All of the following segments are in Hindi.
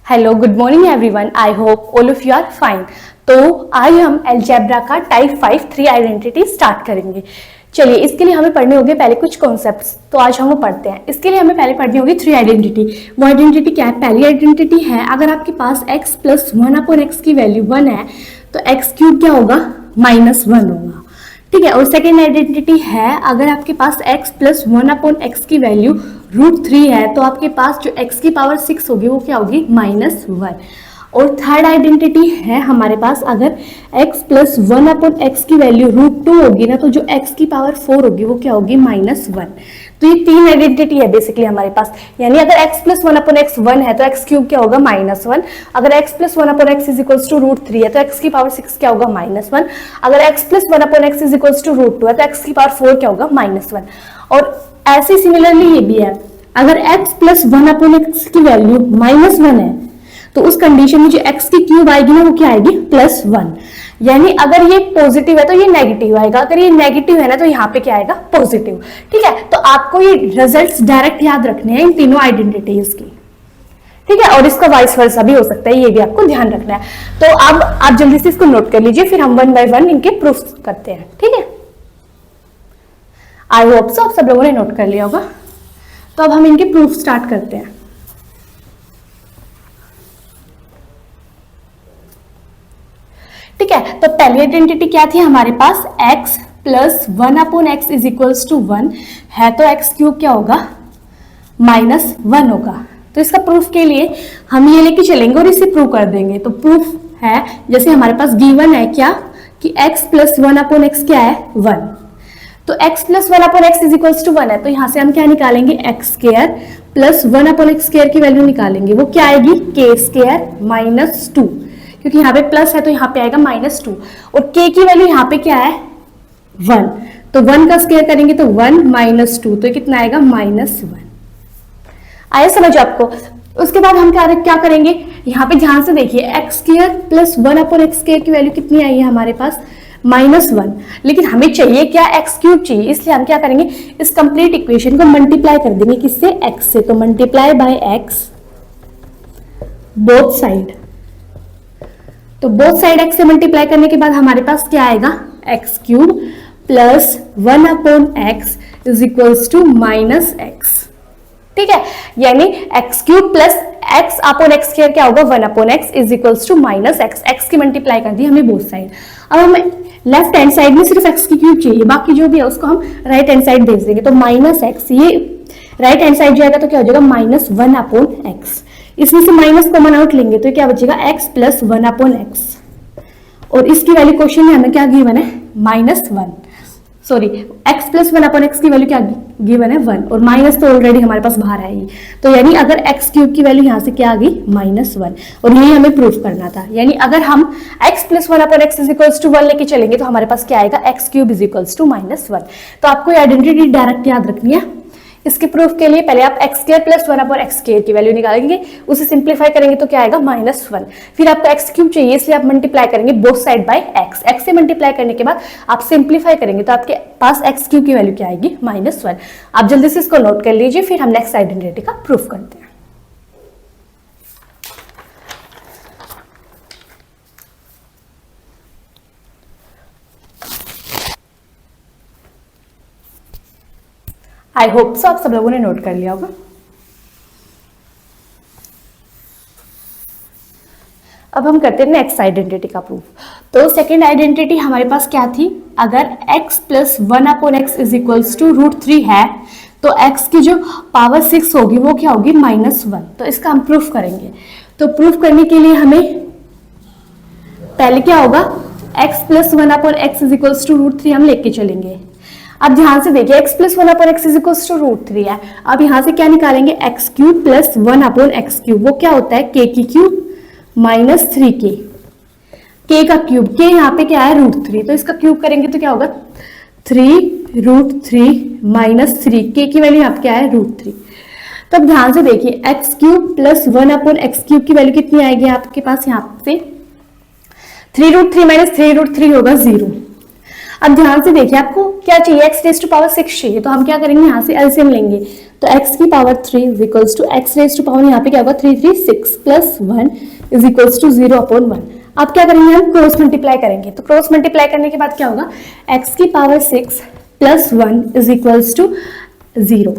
Hello, good morning everyone. I hope all of you are fine. तो आज हम अलजेब्रा का टाइप 5 3 आइडेंटिटी स्टार्ट करेंगे। चलिए, इसके लिए हमें पढ़ने होंगे पहले कुछ कॉन्सेप्ट्स, तो आज हम वो पढ़ते हैं। इसके लिए हमें पहले पढ़नी होगी 3 आइडेंटिटी। वो आइडेंटिटी क्या है? पहली आइडेंटिटी है अगर आपके पास x प्लस 1 अपॉन एक्स की वैल्यू 1 है तो x क्यूब क्या होगा? -1 होगा। ठीक है। और सेकेंड आइडेंटिटी है अगर आपके पास x प्लस 1 अपॉन एक्स की वैल्यू √3 है तो आपके पास जो x की पावर 6 होगी वो क्या होगी? -1। और थर्ड आइडेंटिटी है हमारे पास अगर x प्लस 1 अपॉन एक्स की वैल्यू √2 होगी ना तो जो x की पावर 4 होगी वो क्या होगी? -1। तो ये 3 आइडेंटिटी है बेसिकली हमारे पास। यानी अगर x प्लस 1 अपॉन एक्स 1 है तो x क्यूब क्या होगा? -1। अगर x plus 1 upon x is equals to √3 है तो x की पावर 6 क्या होगा? -1। अगर x plus 1 upon x is equals to √2 है तो x की पावर 4 क्या होगा? -1। और ऐसे सिमिलरली ये भी है, अगर x प्लस 1 अपॉन एक्स की वैल्यू -1 है तो उस कंडीशन में जो x की क्यूब आएगी ना वो क्या आएगी? +1। यानी अगर ये पॉजिटिव है तो ये नेगेटिव आएगा, अगर ये नेगेटिव है ना तो यहाँ पे क्या आएगा? पॉजिटिव। ठीक है। तो आपको ये रिजल्ट्स डायरेक्ट याद रखने हैं इन तीनों आइडेंटिटीज की। ठीक है। और इसका वाइस वर्सा भी हो सकता है, ये भी आपको ध्यान रखना है। तो अब आप जल्दी से इसको नोट कर लीजिए, फिर हम 1 बाय 1 इनके प्रूफ करते हैं। ठीक है। आई होप सो आप सब लोगों ने नोट कर लिया होगा। तो अब हम इनके प्रूफ स्टार्ट करते हैं। ठीक है। तो पहली आइडेंटिटी क्या थी हमारे पास? x plus 1 upon x is equals to 1 है तो x क्यूब क्या होगा? -1 होगा। तो इसका प्रूफ के लिए हम ये लेके चलेंगे और इसे प्रूव कर देंगे। तो प्रूफ है जैसे हमारे पास गिवन है क्या कि x प्लस 1 अपॉन एक्स क्या है? 1। तो x plus 1 upon x is equals to 1 है तो यहां से हम क्या निकालेंगे? x square plus 1 upon x square की वैल्यू निकालेंगे, वो क्या आएगी? k स्क्वायर -2, क्योंकि यहाँ पे प्लस है तो यहाँ पे आएगा -2। और k की वैल्यू यहाँ पे क्या है? 1। तो 1 का स्क्वायर करेंगे तो 1 -2, तो कितना आएगा? -1। आया समझ आपको? उसके बाद हम क्या करेंगे? यहाँ पे ध्यान से देखिए, x square plus 1 upon x square की वैल्यू कितनी आई है हमारे पास? -1। लेकिन हमें चाहिए क्या? एक्स क्यूब चाहिए, इसलिए हम क्या करेंगे? इस कंप्लीट इक्वेशन को मल्टीप्लाई कर देंगे किससे? एक्स से। तो multiply by x both side. तो बोथ साइड x से मल्टीप्लाई करने के बाद हमारे पास क्या आएगा? x cube plus 1 upon x is equals to -x। ठीक है। यानी x cube plus x upon x square क्या होगा? 1 upon x is equals to -x। x की मल्टीप्लाई कर दी हमने बोथ साइड। अब हमें लेफ्ट हैंड साइड में सिर्फ x की क्यूब चाहिए, बाकी जो भी है उसको हम राइट हैंड साइड भेज देंगे। तो -x, ये राइट हैंड साइड जाएगा तो क्या हो जाएगा? -1 अपॉन एक्स। इसमें से माइनस कॉमन आउट लेंगे तो क्या बचेगा? x plus 1 upon x. और इसकी वैल्यू क्वेश्चन में हमें क्या गिवन है? -1। Sorry, x plus 1 upon x की वैल्यू क्या गिवन है? 1। और माइनस तो ऑलरेडी हमारे पास बाहर आएगी, तो यानी अगर x क्यूब की वैल्यू यहाँ से क्या आ गई? -1। और यही हमें प्रूफ करना था। यानी अगर हम x plus 1 upon x is equals to 1 लेके चलेंगे तो हमारे पास क्या आएगा? x cube is equals to -1। तो आपको ये आइडेंटिटी डायरेक्ट याद रखनी है। इसके प्रूफ के लिए पहले आप x square plus 1 upon x square की वैल्यू निकालेंगे, उसे सिंप्लीफाई करेंगे तो क्या आएगा? -1। फिर आपको x क्यूब चाहिए इसलिए आप मल्टीप्लाई करेंगे both side by x। x से मल्टीप्लाई करने के बाद आप सिंप्लीफाई करेंगे तो आपके पास x क्यूब की वैल्यू क्या आएगी? -1। आप जल्दी से इसको नोट कर लीजिए, फिर हम नेक्स्ट आइडेंटिटी का प्रूफ करते हैं। आई होप सो आप सब लोगों ने नोट कर लिया होगा। अब हम करते हैं नेक्स्ट आइडेंटिटी का प्रूफ। तो सेकेंड आइडेंटिटी हमारे पास क्या थी? अगर x plus 1 upon x is equals to √3 है तो x की जो पावर 6 होगी वो क्या होगी? -1। तो इसका हम प्रूफ करेंगे। तो प्रूफ करने के लिए हमें पहले क्या होगा? x plus 1 upon x is equals to √3 हम लेके चलेंगे। अब ध्यान से देखिए, x plus 1 upon x is equals to √3 है। अब यहाँ से क्या निकालेंगे? x cube plus 1 upon x cube, वो क्या होता है? k की क्यूब -3k। k का क्यूब, k यहाँ पे क्या है? √3, तो इसका क्यूब करेंगे तो क्या होगा? 3√3 -3, k की वैल्यू यहाँ पे क्या है? √3। तो अब ध्यान से देखिए, x cube plus 1 upon x cube की वैल्यू कितनी आएगी आपके पास? यहाँ पे 3√3 -3√3 होगा 0। अब ध्यान से देखिए, आपको क्या चाहिए, x रेज टू पावर 6 चाहिए, तो हम क्या करेंगे, यहाँ से एलसीएम लेंगे, तो x की power 3 is equals to x raise to power यहाँ पे क्या होगा 3 3 6 प्लस 1 इज इक्वल्स टू 0/1। अब क्या करेंगे, हम क्रॉस मल्टीप्लाई करेंगे, तो क्रॉस मल्टीप्लाई करने के बाद क्या होगा, x की power 6 plus 1 is equals to 0,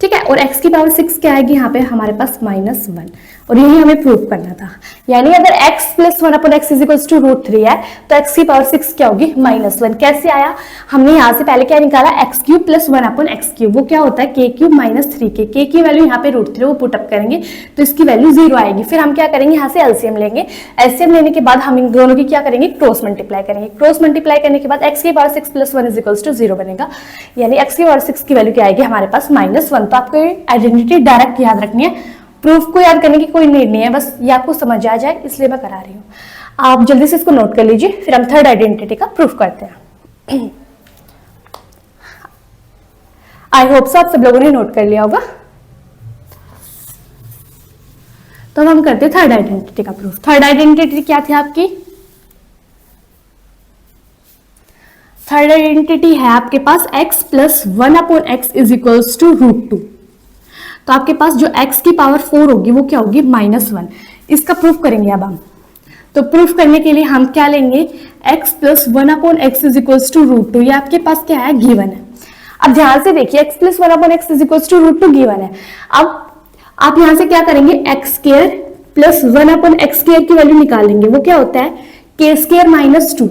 ठीक है। और x की पावर 6 क्या आएगी यहाँ पे हमारे पास -1, और यही हमें प्रूव करना था। यानी अगर x plus 1/x is equals to √3 है तो x की पावर 6 क्या होगी -1। कैसे आया, हमने यहाँ से पहले क्या निकाला, x³ प्लस 1/x³, वो क्या होता है k³ - 3k, k की वैल्यू यहाँ पे √3 वो पुट अप करेंगे तो इसकी वैल्यू 0 आएगी। फिर हम क्या करेंगे, यहाँ से एलसीएम लेंगे, एलसीएम लेने के बाद हम इन दोनों की क्या करेंगे, क्रॉस मल्टीप्लाई करेंगे, क्रॉस मल्टीप्लाई करने के बाद x की power 6 plus 1 is equals to 0 बनेगा, यानी x की पावर 6 की वैल्यू क्या आएगी हमारे पास -1। तो आपको आइडेंटिटी डायरेक्ट याद रखनी है, प्रूफ को याद करने की कोई नीड नहीं है, बस ये आपको समझ आ जाए इसलिए मैं करा रही हूँ। आप जल्दी से इसको नोट कर लीजिए, फिर हम थर्ड आइडेंटिटी का प्रूफ करते हैं। आई होप सो आप सब लोगों ने नोट कर लिया होगा। तो हम करते हैं थर्ड आइडेंटिटी का प्रूफ। थर्ड आइडेंटिटी क्या थी आपकी, थर्ड आइडेंटिटी है आपके पास x plus 1/x is equals to √2। तो आपके पास जो x की पावर 4 होगी वो क्या होगी -1। इसका प्रूफ करेंगे अब हम। तो प्रूफ करने के लिए हम क्या लेंगे, x plus 1/x is equals to √2, ये आपके पास क्या है, गिवन है। अब ध्यान से देखिए, x plus 1/x is equals to √2 given है। अब आप यहां से क्या करेंगे, x² प्लस 1/x² की वैल्यू निकालेंगे, वो क्या होता है k² - 2।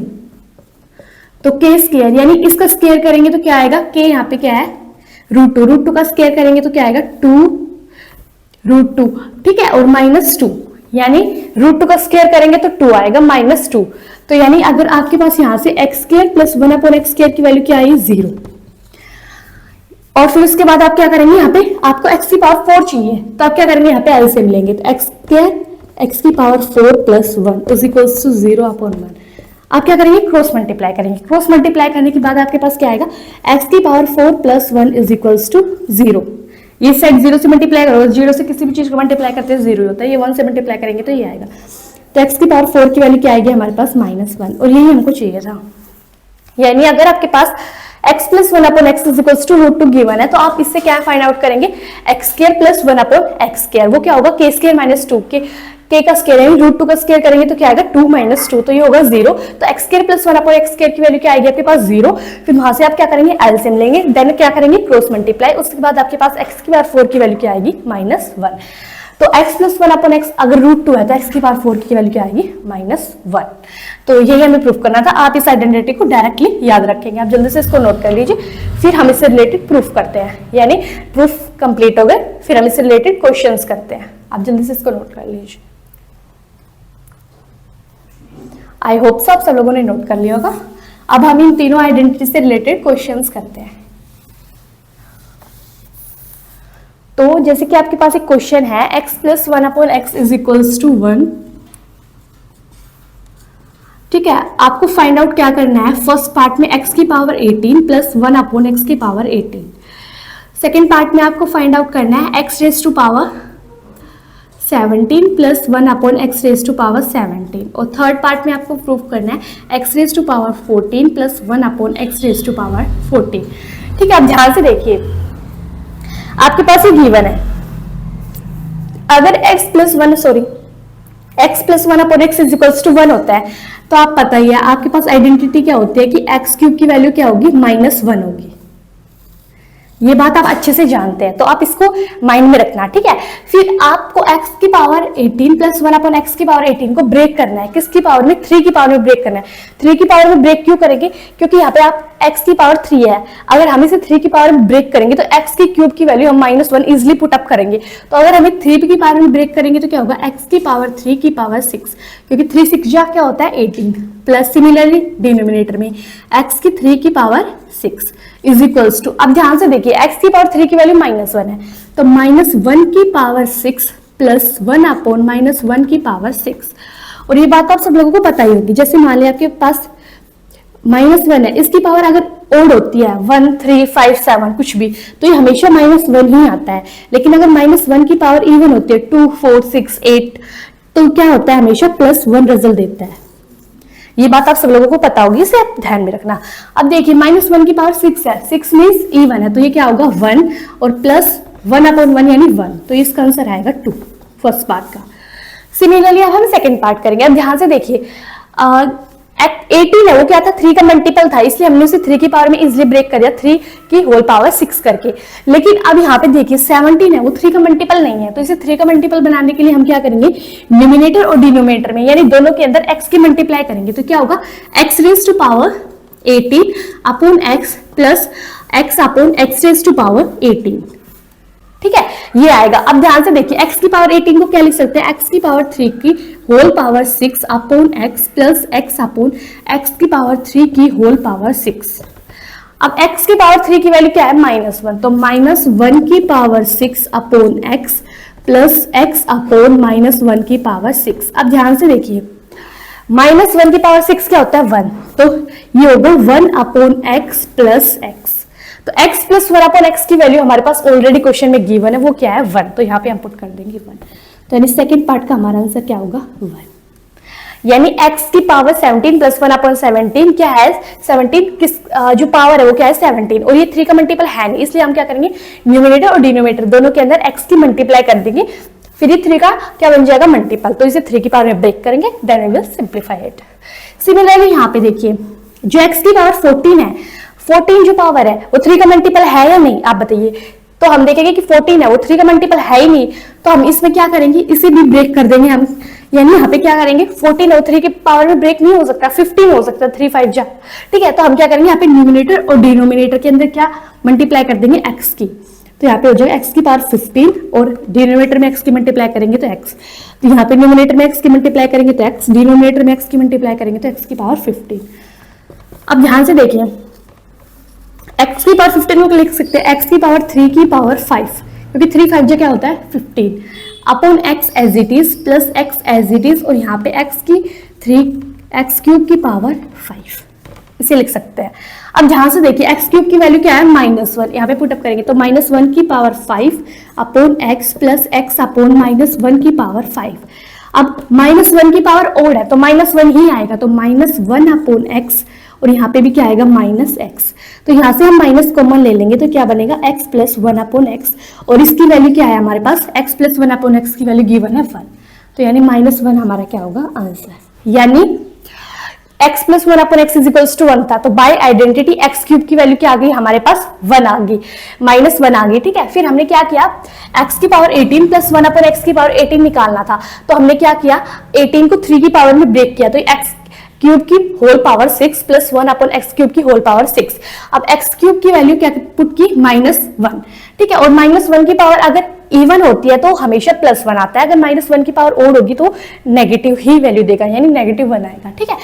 तो k² यानी इसका स्क्वायर करेंगे तो क्या आएगा, k यहाँ पे क्या है √2 का स्क्वायर करेंगे तो क्या आएगा 2√2, ठीक है, और -2 यानी √2 का स्क्वायर करेंगे तो 2 आएगा -2। तो यानी अगर आपके पास यहाँ से x² प्लस 1/x² की वैल्यू क्या आई 0, और फिर उसके बाद आप क्या करेंगे, यहाँ पे आपको x की पावर 4 चाहिए तो आप क्या करेंगे, यहाँ पे एलसीएम लेंगे, तो x² x की power 4 plus 1 is equals to 0/1। आप क्या करेंगे, क्रॉस मल्टीप्लाई करेंगे, क्रॉस मल्टीप्लाई करने के बाद आपके पास क्या आएगा, x की power 4 plus 1 is equals to 0। ये साइड 0 से मल्टीप्लाई करो, 0 से किसी भी चीज को मल्टीप्लाई करते हैं 0 होता है, ये 1 से मल्टीप्लाई करेंगे तो ये आएगा। तो x की पावर 4 की वैल्यू क्या आएगी हमारे पास -1, और यही हमको चाहिए था। यानी अगर आपके पास x plus 1/x is equals to √2 given है तो आप इससे क्या फाइंड आउट करेंगे, x² प्लस 1/x², वो क्या होगा k² - 2, k का स्क्वायर यानी √2 का स्क्वायर करेंगे तो क्या आएगा 2 - 2, तो ये होगा 0। तो x² प्लस 1/x² की वैल्यू क्या आएगी आपके पास 0। फिर वहां से आप क्या करेंगे, एलसीएम लेंगे, देन क्या करेंगे, क्रॉस मल्टीप्लाई, उसके बाद आपके पास x की पावर 4 की वैल्यू क्या आएगी -1। तो x प्लस 1/x अगर √2 है तो x की पावर 4 की वैल्यू क्या आएगी -1। तो यही हमें प्रूफ करना था। आप इस आइडेंटिटी को डायरेक्टली याद रखेंगे, आप जल्दी से इसको नोट कर लीजिए, फिर हम इससे रिलेटेड प्रूफ करते हैं, यानी प्रूफ कंप्लीट हो गए, फिर हम इससे रिलेटेड क्वेश्चंस करते हैं। आप जल्दी से इसको नोट कर लीजिए। आई होप सो आप सब लोगों ने नोट कर लिया होगा। अब हम इन तीनों आइडेंटिटी से रिलेटेड क्वेश्चंस करते हैं। तो जैसे कि आपके पास एक क्वेश्चन है, x plus 1/x is equals to 1, ठीक है। आपको फाइंड आउट क्या करना है, फर्स्ट पार्ट में x की पावर 18 प्लस 1/x की पावर 18, सेकेंड पार्ट में आपको फाइंड आउट करना है x raise to power 17 plus 1/x raise to power 17, और थर्ड पार्ट में आपको प्रूव करना है x raise to power 14 plus 1/x raise to power 14, ठीक है। आप ध्यान से देखिए, आपके पास ये गिवन है, अगर x plus 1/x is equals to 1 होता है तो आप पता ही है आपके पास आइडेंटिटी क्या होती है कि x³ की वैल्यू क्या होगी -1 होगी। ये बात आप अच्छे से जानते हैं, तो आप इसको माइंड में रखना, ठीक है। फिर आपको x की पावर 18 प्लस 1/x की पावर 18 को ब्रेक करना है, किसकी पावर में, 3 की पावर में ब्रेक करना है। 3 की पावर में ब्रेक क्यों करेंगे, क्योंकि यहाँ पे आप x की पावर 3 है, अगर हम इसे 3 की पावर में ब्रेक करेंगे तो x³ की वैल्यू हम -1 इजिली पुट अप करेंगे। तो अगर हमें 3 की पावर में ब्रेक करेंगे तो क्या होगा, x की पावर 3 की पावर 6, क्योंकि 3 6 जा क्या होता है 18, प्लस सिमिलरली डिनोमिनेटर में x की 3 की पावर 6 इज इक्वल्स टू, अब ध्यान से देखिए x की पावर 3 की वैल्यू -1 है, तो -1 की पावर 6 प्लस 1/-1 की पावर 6, और ये बात आप सब लोगों को पता ही होगी। जैसे मान लिया आपके पास -1 है, इसकी पावर अगर ओड होती है 1 3 5 7 कुछ भी, तो ये हमेशा -1 ही आता है। लेकिन अगर -1 की पावर इवन होती है 2 4 6 8, तो क्या होता है, हमेशा +1 रिजल्ट देता है। ये बात आप सब लोगों को पता होगी, इसे आप ध्यान में रखना। अब देखिए -1 की पावर 6 है, 6 मीन्स इवन है, तो ये क्या होगा 1 और प्लस 1/1 यानी 1, तो इसका आंसर आएगा 2 फर्स्ट पार्ट का। सिमिलरली अब हम सेकंड पार्ट करेंगे। अब ध्यान से देखिए 18 है वो क्या था 3 का मल्टीपल था, इसलिए हमने उसे 3 की पावर में इजिली ब्रेक कर दिया 3 की होल पावर 6 करके। लेकिन अब यहाँ पे देखिए 17 है वो 3 का मल्टीपल नहीं है, तो इसे 3 का मल्टीपल बनाने के लिए हम क्या करेंगे, न्यूमिनेटर और डिनोमिनेटर में यानी दोनों के अंदर x की मल्टीप्लाई करेंगे, तो क्या होगा x raise to power 18 upon x plus x upon x raise to power 18, ठीक है, ये आएगा। अब ध्यान से देखिए x की पावर 18 को क्या लिख सकते हैं, x की पावर 3 की whole power 6 upon x plus x upon x की पावर 3 की होल पावर 6। अब x की पावर 3 की वैल्यू क्या है -1, तो -1 की power 6 upon x plus x upon -1 की पावर 6। अब ध्यान से देखिए -1 की पावर 6 क्या होता है 1, तो ये होगा 1 अपॉन x प्लस x। तो x प्लस 1 अपॉन x की वैल्यू हमारे पास ऑलरेडी क्वेश्चन में गिवन है, वो क्या है 1, तो यहाँ पे हम पुट कर देंगे 1। तो यानी सेकंड पार्ट का हमारा आंसर क्या होगा 1, यानी x की पावर 17 प्लस 1 अपॉन 17 क्या है 17 किस जो पावर है वो क्या है 17, और ये 3 का मल्टीपल है नहीं, इसलिए हम क्या करेंगे न्यूमिनेटर और डिनोमिनेटर दोनों के अंदर x की मल्टीप्लाई कर देंगे, फिर ये 3 का क्या बन जाएगा मल्टीपल, तो इसे 3 की पावर में ब्रेक करेंगे, then we will simplify it. Similarly यहाँ पे देखिए जो x की पावर 14 है, 14 जो पावर है वो 3 का मल्टीपल है या नहीं, आप बताइए। तो हम देखेंगे कि 14 है वो 3 का मल्टीपल है ही नहीं, तो हम इसमें क्या करेंगे, इसे भी ब्रेक कर देंगे हम, यानी यहाँ पे क्या करेंगे 14 और 3 के पावर में ब्रेक नहीं हो सकता, 15 हो सकता है, 3 5 जा, ठीक है। तो हम क्या करेंगे यहाँ पे न्यूमिनेटर और डिनोमिनेटर के अंदर क्या मल्टीप्लाई कर देंगे x की, तो यहाँ पे हो जाएगा x की पावर 15 और डिनोमिनेटर में x की मल्टीप्लाई करेंगे तो x, तो यहाँ पे न्यूमिनेटर में x की मल्टीप्लाई करेंगे तो x, डिनोमिनेटर में x की मल्टीप्लाई करेंगे तो x की पावर 15। अब ध्यान से देखिए x की पावर 15 को लिख सकते हैं x की पावर 3 की पावर 5, क्योंकि 3 5 जो क्या होता है 15 upon x as it is plus x as it is, और यहाँ पे x की 3x क्यूब की पावर 5 इसे लिख सकते हैं। अब ध्यान से देखिए x क्यूब की वैल्यू क्या है -1, यहाँ पे पुटअप करेंगे तो -1 की power 5 upon x plus x upon -1 की पावर 5। अब -1 की पावर ओड है तो -1 ही आएगा, तो -1 अपॉन x, और यहाँ पे भी क्या आएगा -x, तो यहाँ से हम माइनस कॉमन ले लेंगे तो क्या बनेगा x प्लस 1 अपॉन x, और इसकी वैल्यू क्या है हमारे पास x प्लस 1 अपॉन x की वैल्यू गिवन है 1, तो यानी -1 हमारा क्या होगा आंसर, यानी x plus 1 upon x is equals to 1 था, तो बाय आइडेंटिटी x क्यूब की वैल्यू क्या आ गई हमारे पास 1 आ गई, -1 आ गई, ठीक है। फिर हमने क्या किया x की पावर 18 प्लस 1 अपॉन x की पावर 18 निकालना था, तो हमने क्या किया 18 को 3 की पावर में ब्रेक किया, तो x क्यूब की whole power 6 plus 1 upon x cube की होल पावर 6। अब एक्स क्यूब की वैल्यू क्या पुट की -1, ठीक है, और -1 की पावर अगर इवन होती है तो हमेशा +1 आता है, अगर -1 की पावर ओड होगी तो नेगेटिव ही वैल्यू देगा, यानी -1 आएगा, ठीक है।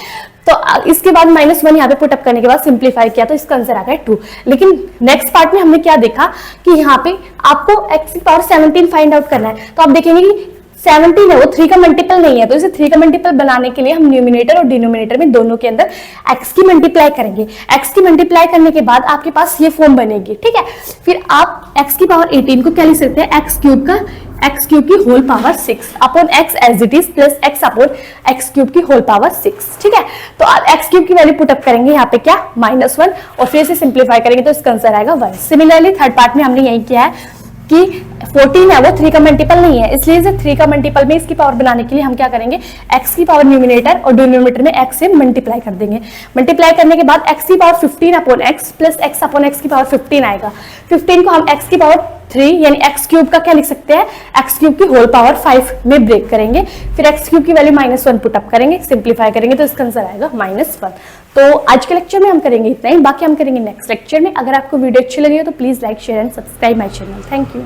तो इसके बाद -1 यहाँ पे पुटअप करने के बाद सिंप्लीफाई किया तो इसका आंसर आ गया 2। लेकिन नेक्स्ट पार्ट में हमने क्या देखा कि यहाँ पे आपको x की पावर 17 फाइंड आउट करना है, तो आप देखेंगे कि 17 है वो 3 का मल्टीपल नहीं है, तो इसे 3 का मल्टीपल बनाने के लिए हम न्यूमिनेटर और डिनोमिनेटर में दोनों के अंदर x की मल्टीप्लाई करेंगे। x की मल्टीप्लाई करने के बाद आपके पास ये फॉर्म बनेगी, ठीक है। फिर आप x की पावर 18 को क्या लिख सकते हैं x क्यूब की whole power 6 upon x as it is plus x upon x cube की होल पावर 6, ठीक है। तो आप x क्यूब की वैल्यू पुटअप करेंगे यहाँ पे क्या -1, और फिर इसे सिंप्लीफाई करेंगे तो इसका आंसर आएगा 1। सिमिलरली थर्ड पार्ट में हमने यही किया है कि 14 है वो 3 का मल्टीपल नहीं है, इसलिए इसे 3 का मल्टीपल में इसकी पावर बनाने के लिए हम क्या करेंगे x की पावर न्यूमिनेटर और डिनोमिनेटर में x से मल्टीप्लाई कर देंगे। मल्टीप्लाई करने के बाद x की power 15 upon x plus x upon x की पावर 15 आएगा। 15 को हम x की पावर 3 यानी x क्यूब का क्या लिख सकते हैं x क्यूब की होल पावर 5 में ब्रेक करेंगे, फिर x क्यूब की वैल्यू -1 पुटअप करेंगे, सिंप्लीफाई करेंगे तो इसका आंसर आएगा -1। तो आज के लेक्चर में हम करेंगे इतना ही, बाकी हम करेंगे नेक्स्ट लेक्चर में। अगर आपको वीडियो अच्छी लगी हो तो please like share and subscribe my channel. Thank you.